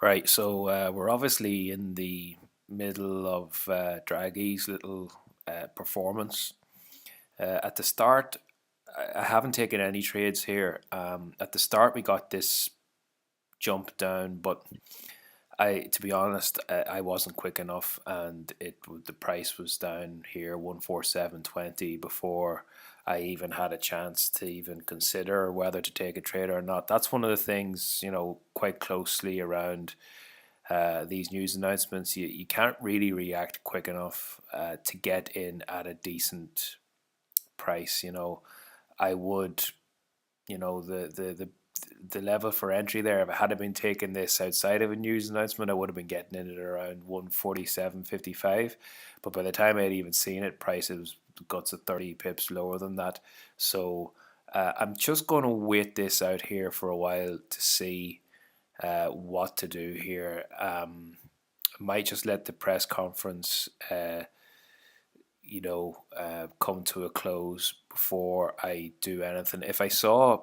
Right, so we're obviously in the middle of Draghi's little performance. At the start, I haven't taken any trades here. At the start, we got this jump down, but to be honest, I wasn't quick enough, and the price was down here 147.20 before I even had a chance to even consider whether to take a trade or not. That's one of the things, quite closely around these news announcements. You can't really react quick enough to get in at a decent price. I would, the level for entry there, if I had been taking this outside of a news announcement, I would have been getting in at around 147.55. But by the time I had even seen it, prices guts of 30 pips lower than that. So I'm just going to wait this out here for a while to see what to do here. I might just let the press conference, come to a close before I do anything. If I saw,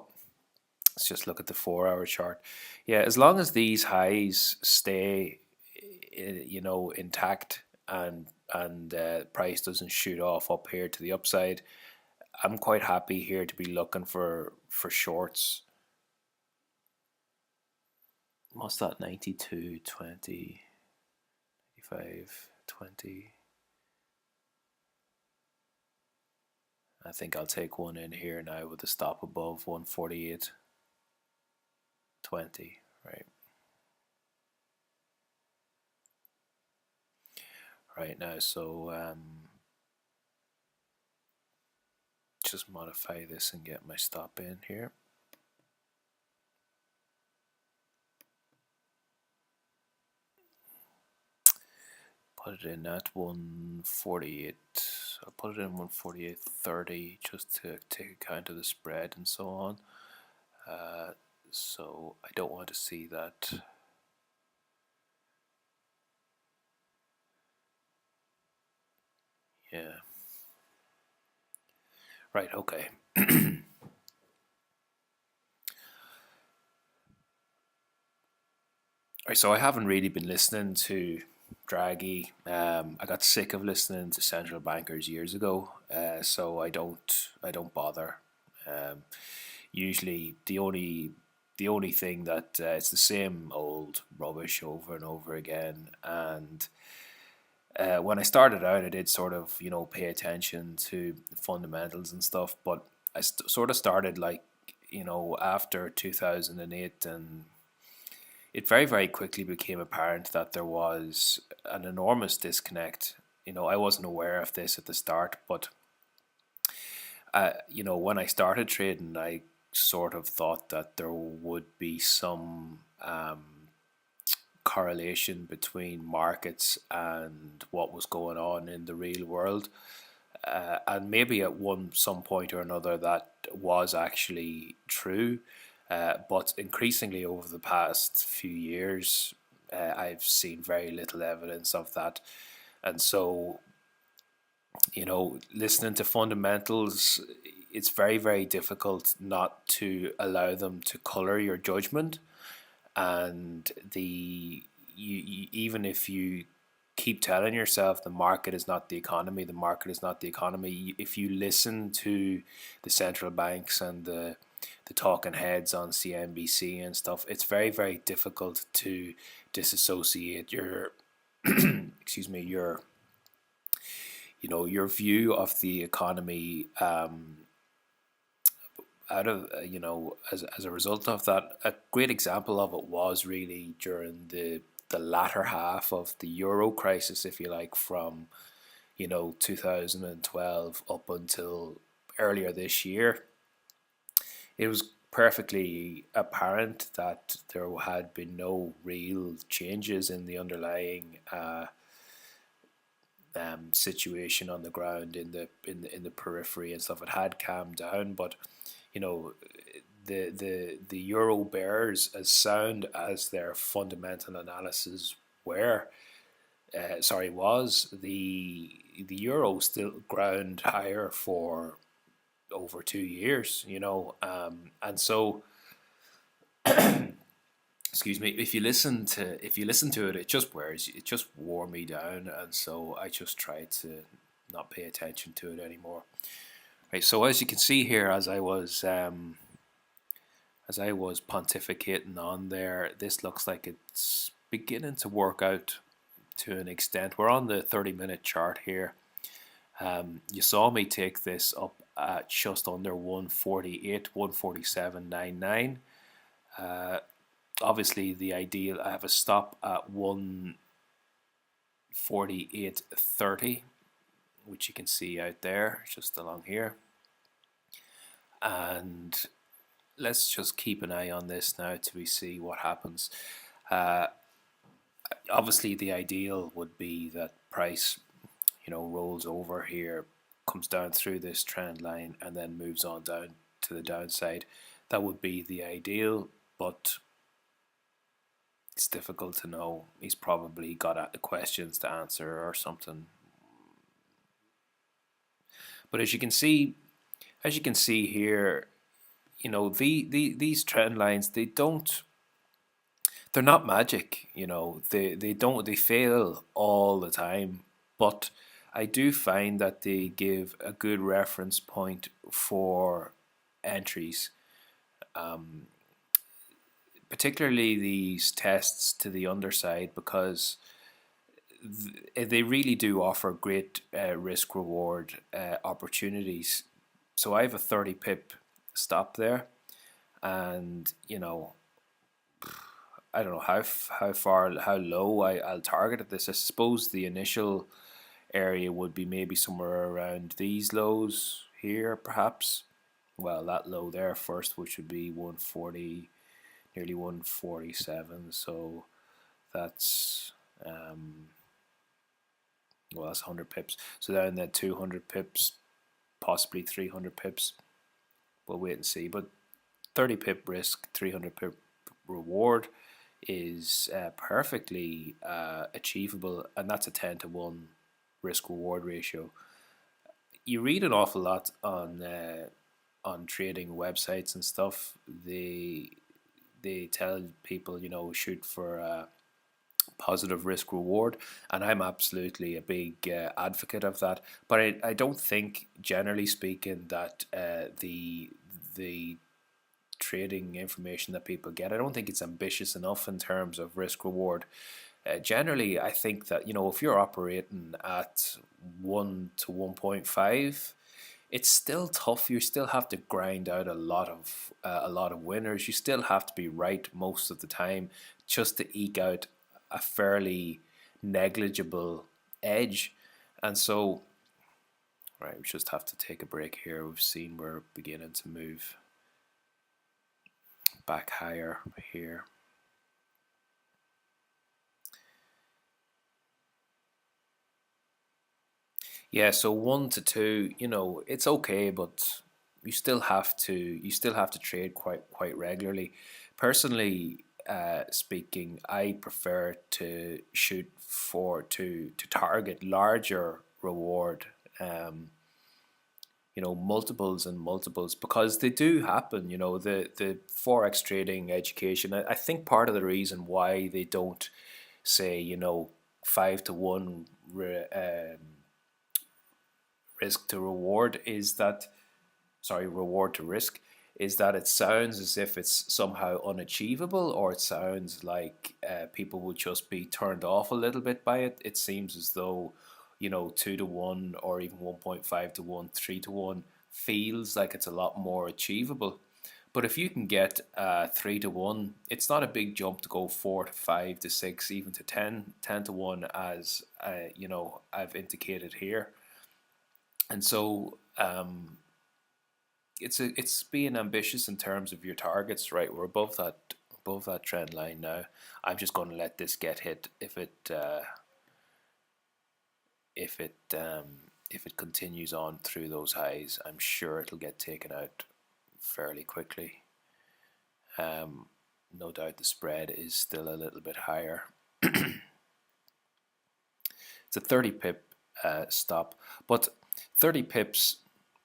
let's just look at the 4 hour chart. Yeah, as long as these highs stay, intact and price doesn't shoot off up here to the upside, I'm quite happy here to be looking for shorts. What's that? 92.20, 95.20. I think I'll take one in here now with a stop above 148.20. Right. Right now, so just modify this and get my stop in here. Put it in at 148. I'll put it in 148.30 just to take account of the spread and so on. So I don't want to see that. Yeah. Right, okay. Right, so I haven't really been listening to Draghi. I got sick of listening to central bankers years ago, so I don't bother. Usually, the only thing that it's the same old rubbish over and over again. And when I started out, I did sort of pay attention to fundamentals and stuff, but I sort of started like after 2008, and it very, very quickly became apparent that there was an enormous disconnect. I wasn't aware of this at the start, but when I started trading, I sort of thought that there would be some correlation between markets and what was going on in the real world. And maybe at some point or another that was actually true. But increasingly over the past few years, I've seen very little evidence of that. And so, listening to fundamentals, it's very, very difficult not to allow them to color your judgment. And even if you keep telling yourself the market is not the economy, the market is not the economy, if you listen to the central banks and the talking heads on CNBC and stuff, it's very, very difficult to disassociate your excuse me, your view of the economy out of as a result of that. A great example of it was really during the latter half of the euro crisis, if you like, from 2012 up until earlier this year. It was perfectly apparent that there had been no real changes in the underlying situation on the ground in the periphery and stuff. It had calmed down, but the euro bears, as sound as their fundamental analysis was, the euro still ground higher for over 2 years, and so excuse me, if you listen to it, it just wore me down, and so I just tried to not pay attention to it anymore. Right, so as you can see here, as I was pontificating on there, this looks like it's beginning to work out to an extent. We're on the 30-minute chart here. You saw me take this up at just under 148, 147.99. Obviously, the ideal, I have a stop at 148.30, which you can see out there, just along here. And let's just keep an eye on this now till we see what happens. Obviously, the ideal would be that price, rolls over here, comes down through this trend line, and then moves on down to the downside. That would be the ideal, but it's difficult to know. He's probably got questions to answer or something. But as you can see here, these trend lines, they're not magic. They fail all the time, but I do find that they give a good reference point for entries. Particularly these tests to the underside, because they really do offer great risk reward opportunities. So I have a 30 pip stop there, and I don't know how low I'll target at this. I suppose the initial area would be maybe somewhere around these lows here, perhaps. Well, that low there first, which would be 140, nearly 147. So that's that's 100 pips. So down there, 200 pips, possibly 300 pips. We'll wait and see. But 30 pip risk, 300 pip reward is perfectly achievable, and that's a 10-to-1 risk reward ratio. You read an awful lot on trading websites and stuff. They tell people, shoot for positive risk reward, and I'm absolutely a big advocate of that. But I don't think, generally speaking, that the trading information that people get, I don't think it's ambitious enough in terms of risk reward. Generally, I think that if you're operating at 1 to 1.5, it's still tough. You still have to grind out a lot of winners. You still have to be right most of the time just to eke out a fairly negligible edge. And so, right, we just have to take a break here. We've seen we're beginning to move back higher here. Yeah, so 1 to 2, it's okay, but you still have to trade quite regularly. Personally, speaking, I prefer to shoot to target larger reward, multiples and multiples, because they do happen. The Forex trading education, I think part of the reason why they don't say 5-to-1 risk to reward is that, reward to risk, is that it sounds as if it's somehow unachievable, or it sounds like people would just be turned off a little bit by it. It seems as though 2-to-1 or even 1.5-to-1, 3-to-1 feels like it's a lot more achievable. But if you can get 3-to-1, it's not a big jump to go 4 to 5 to 6, even to 10-to-1, as I've indicated here. And so it's being ambitious in terms of your targets, right? We're above that trend line now. I'm just going to let this get hit. If it continues on through those highs, I'm sure it'll get taken out fairly quickly. No doubt the spread is still a little bit higher. It's a 30 pip stop, but 30 pips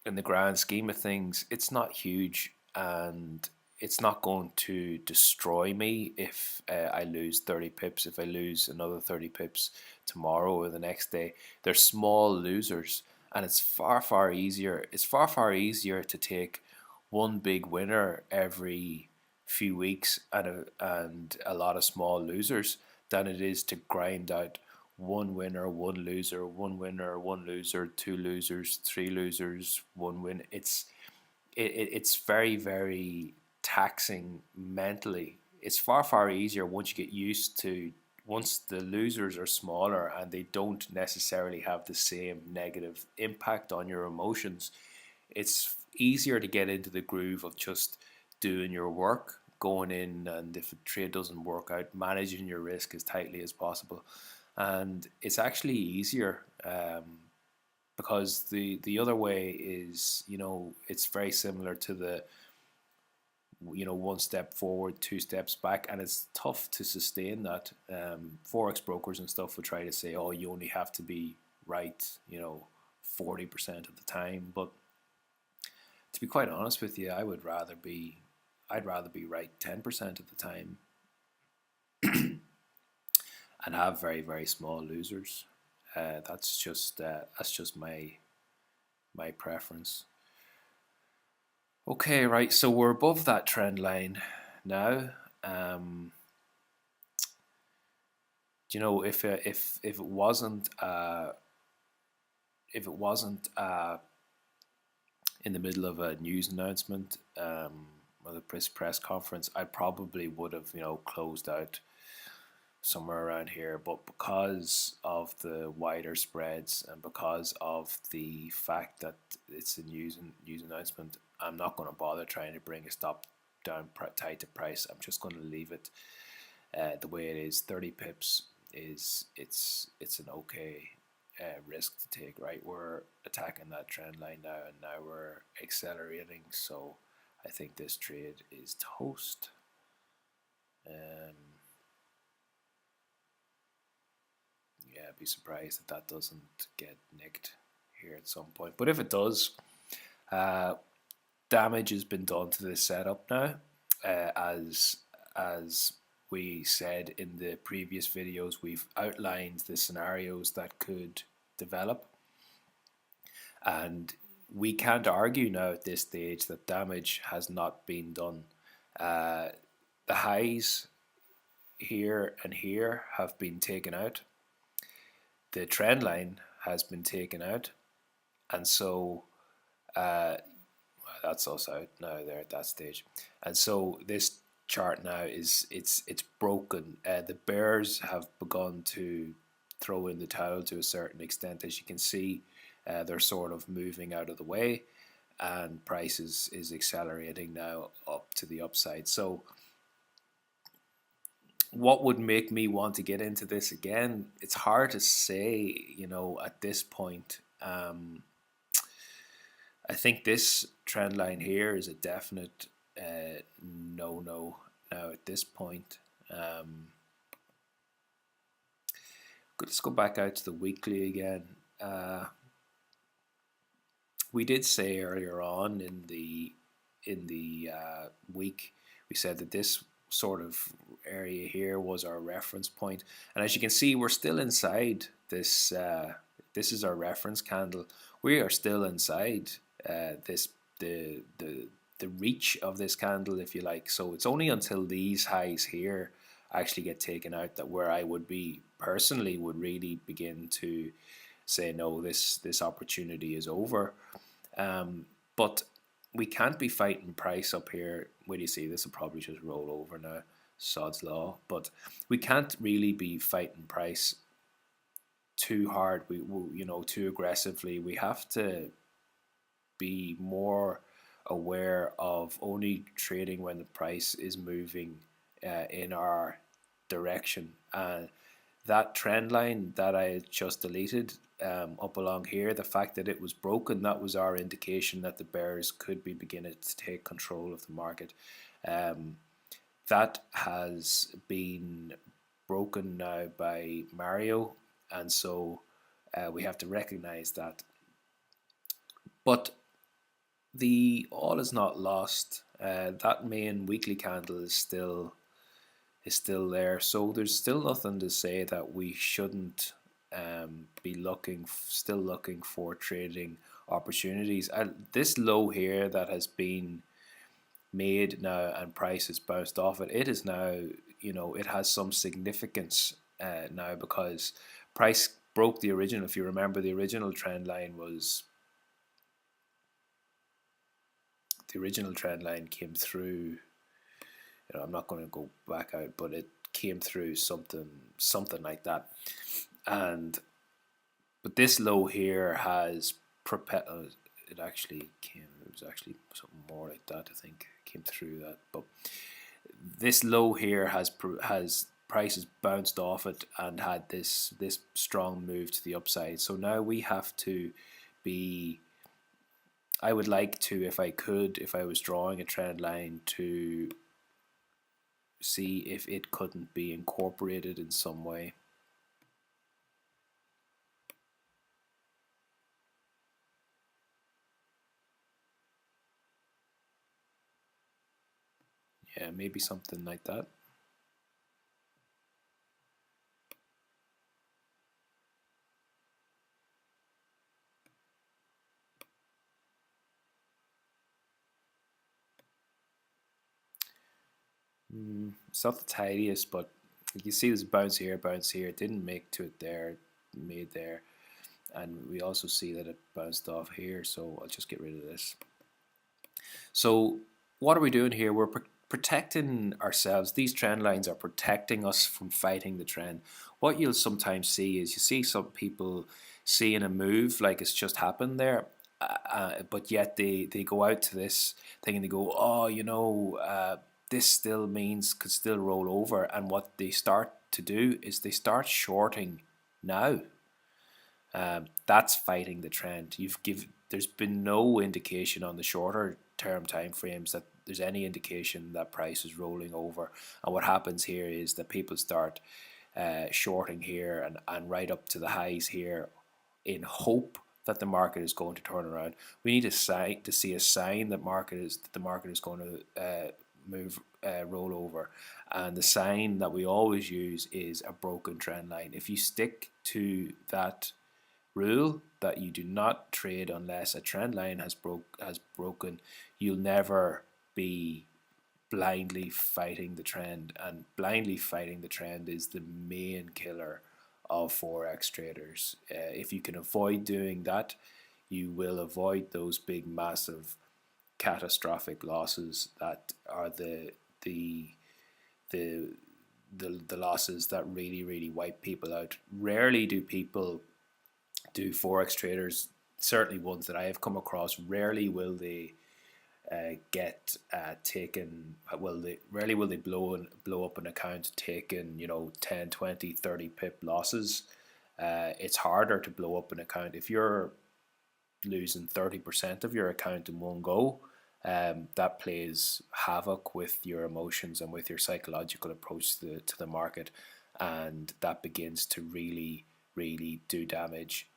in the grand scheme of things, it's not huge, and it's not going to destroy me if I lose 30 pips, if I lose another 30 pips tomorrow or the next day. They're small losers, and it's far easier. It's far easier to take one big winner every few weeks and a lot of small losers than it is to grind out one winner, one loser, one winner, one loser, two losers, three losers, one win. It's very taxing mentally. It's far easier once you get used to, once the losers are smaller and they don't necessarily have the same negative impact on your emotions. It's easier to get into the groove of just doing your work, going in, and if a trade doesn't work out, managing your risk as tightly as possible. And it's actually easier, because the other way is, it's very similar to the, one step forward, two steps back, and it's tough to sustain that. Forex brokers and stuff would try to say, oh, you only have to be right, 40% of the time. But to be quite honest with you, I'd rather be right 10% of the time and have very small losers. That's just my preference. Okay, right. So we're above that trend line now. If it wasn't in the middle of a news announcement, or the press conference, I probably would have closed out somewhere around here. But because of the wider spreads and because of the fact that it's a news announcement, I'm not going to bother trying to bring a stop down tight to price. I'm just going to leave it the way it is. 30 pips it's an okay risk to take. Right, we're attacking that trend line now, and now we're accelerating. So I think this trade is toast. Yeah, I'd be surprised if that doesn't get nicked here at some point. But if it does, damage has been done to this setup now. As we said in the previous videos, we've outlined the scenarios that could develop, and we can't argue now at this stage that damage has not been done. The highs here and here have been taken out. The trend line has been taken out, and so that's us out now there at that stage. And so this chart now is it's broken. The bears have begun to throw in the towel to a certain extent. As you can see, they're sort of moving out of the way, and price is accelerating now up to the upside. So what would make me want to get into this again? It's hard to say, at this point. I think this trend line here is a definite no now at this point. Let's go back out to the weekly again. We did say earlier on in the week, we said that this sort of area here was our reference point, and as you can see, we're still inside this. This is our reference candle. We are still inside the reach of this candle, if you like. So it's only until these highs here actually get taken out that where I would be personally would really begin to say, no, this opportunity is over. But we can't be fighting price up here. Where do you see this will probably just roll over now, sod's law. But we can't really be fighting price too hard, too aggressively. We have to be more aware of only trading when the price is moving in our direction. That trend line that I just deleted up along here, the fact that it was broken, that was our indication that the bears could be beginning to take control of the market. That has been broken now by Mario, and so we have to recognize that. But the all is not lost. That main weekly candle is still there. So there's still nothing to say that we shouldn't be still looking for trading opportunities. This low here that has been made now and price has bounced off it. It is now, it has some significance now, because price broke the original. If you remember, the original trend line came through. I'm not going to go back out, but it came through something like that. But this low here has propelled. It was actually something more like that. I think it came through that. But this low here has prices bounced off it and had this strong move to the upside. So now we have to be. I would like to, if I was drawing a trend line, to see if it couldn't be incorporated in some way. Yeah, maybe something like that. It's not the tidiest, but you see this bounce here, it didn't make to it there, made there. And we also see that it bounced off here, so I'll just get rid of this. So what are we doing here? We're protecting ourselves. These trend lines are protecting us from fighting the trend. What you'll sometimes see is you see some people seeing a move like it's just happened there, but yet they go out to this thing and they go, oh, this still could still roll over. And what they start to do is they start shorting now. That's fighting the trend. There's been no indication on the shorter term time frames that there's any indication that price is rolling over. And what happens here is that people start shorting here and right up to the highs here in hope that the market is going to turn around. We need to see a sign that the market is going to roll over. And the sign that we always use is a broken trend line. If you stick to that rule that you do not trade unless a trend line has broken, you'll never be blindly fighting the trend. And blindly fighting the trend is the main killer of Forex traders. If you can avoid doing that, you will avoid those big, massive, catastrophic losses that are the losses that really wipe people out. Rarely do Forex traders, certainly ones that I have come across, rarely will they get taken. Rarely will they blow up an account taking 10, 20, 30 pip losses. It's harder to blow up an account if you're losing 30% of your account in one go. That plays havoc with your emotions and with your psychological approach to the market, and that begins to really do damage.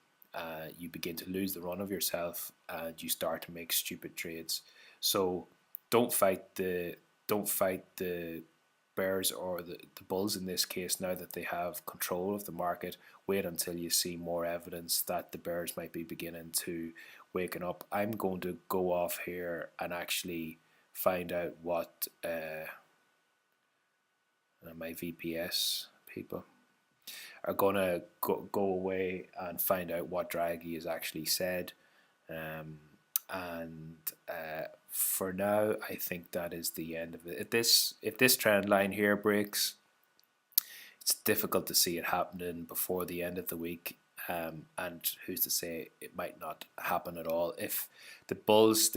You begin to lose the run of yourself, and you start to make stupid trades. So don't fight the bears or the bulls in this case. Now that they have control of the market, wait until you see more evidence that the bears might be beginning to waken up. I'm going to go off here and actually find out what my VPS people are going to go away and find out what Draghi has actually said. For now, I think that is the end of it. If this trend line here breaks, it's difficult to see it happening before the end of the week. And who's to say it might not happen at all? If the bulls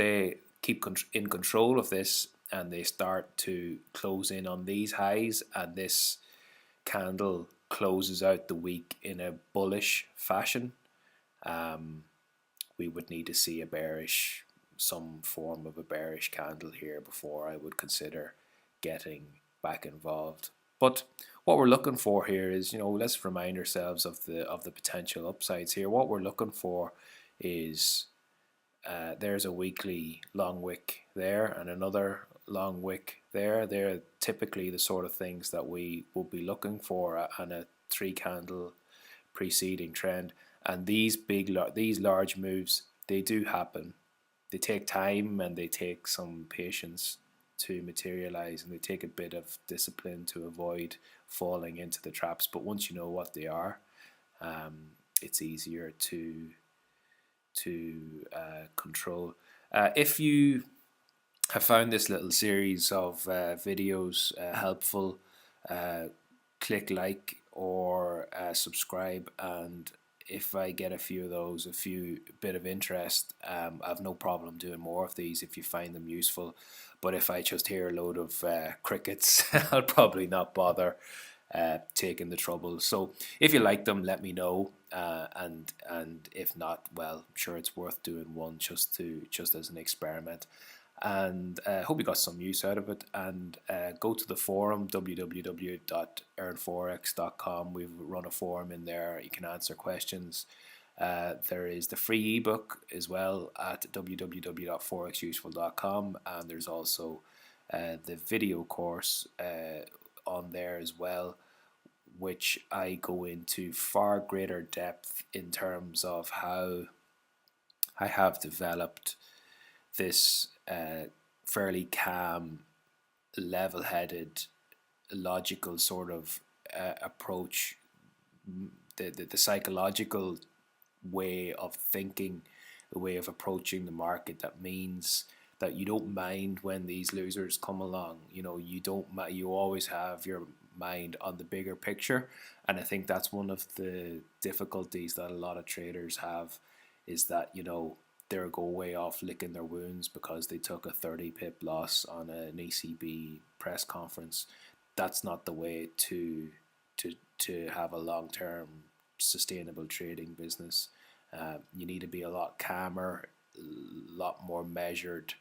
keep in control of this and they start to close in on these highs, and this candle closes out the week in a bullish fashion, we would need to see some form of a bearish candle here before I would consider getting back involved. But what we're looking for here is, let's remind ourselves of the potential upsides here. What we're looking for is there's a weekly long wick there and another long wick there. They're typically the sort of things that we will be looking for on a 3 candle preceding trend. And these large moves, they do happen. They take time and they take some patience to materialize, and they take a bit of discipline to avoid falling into the traps. But once you know what they are, it's easier to control. If you have found this little series of videos helpful, click like or subscribe, and if I get a few of those, a few bit of interest, I have no problem doing more of these if you find them useful. But if I just hear a load of crickets, I'll probably not bother taking the trouble. So if you like them, let me know, and if not, well, I'm sure it's worth doing one just as an experiment. And hope you got some use out of it. And go to the forum, www.earnforex.com. We've run a forum in there. You can answer questions. There is the free ebook as well at www.forexuseful.com, and there's also the video course on there as well, which I go into far greater depth in terms of how I have developed this fairly calm, level-headed, logical sort of approach, the psychological way of thinking, the way of approaching the market, that means that you don't mind when these losers come along. You always have your mind on the bigger picture. And I think that's one of the difficulties that a lot of traders have, is that they'll go way off licking their wounds because they took a 30 pip loss on an ECB press conference. That's not the way to have a long-term sustainable trading business. You need to be a lot calmer, a lot more measured.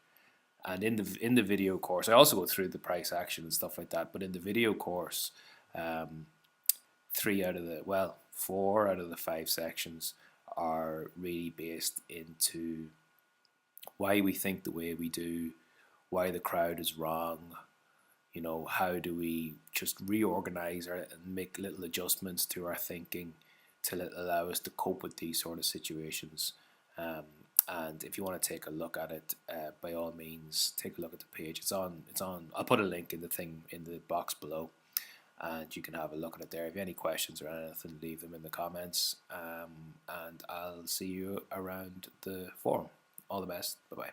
And in the video course, I also go through the price action and stuff like that. But in the video course, 4 out of the 5 sections are really based into why we think the way we do, why the crowd is wrong. How do we just reorganize and make little adjustments to our thinking to allow us to cope with these sort of situations. And if you want to take a look at it, by all means, take a look at the page. It's on. I'll put a link in the box below, and you can have a look at it there. If you have any questions or anything, leave them in the comments, and I'll see you around the forum. All the best. Bye bye.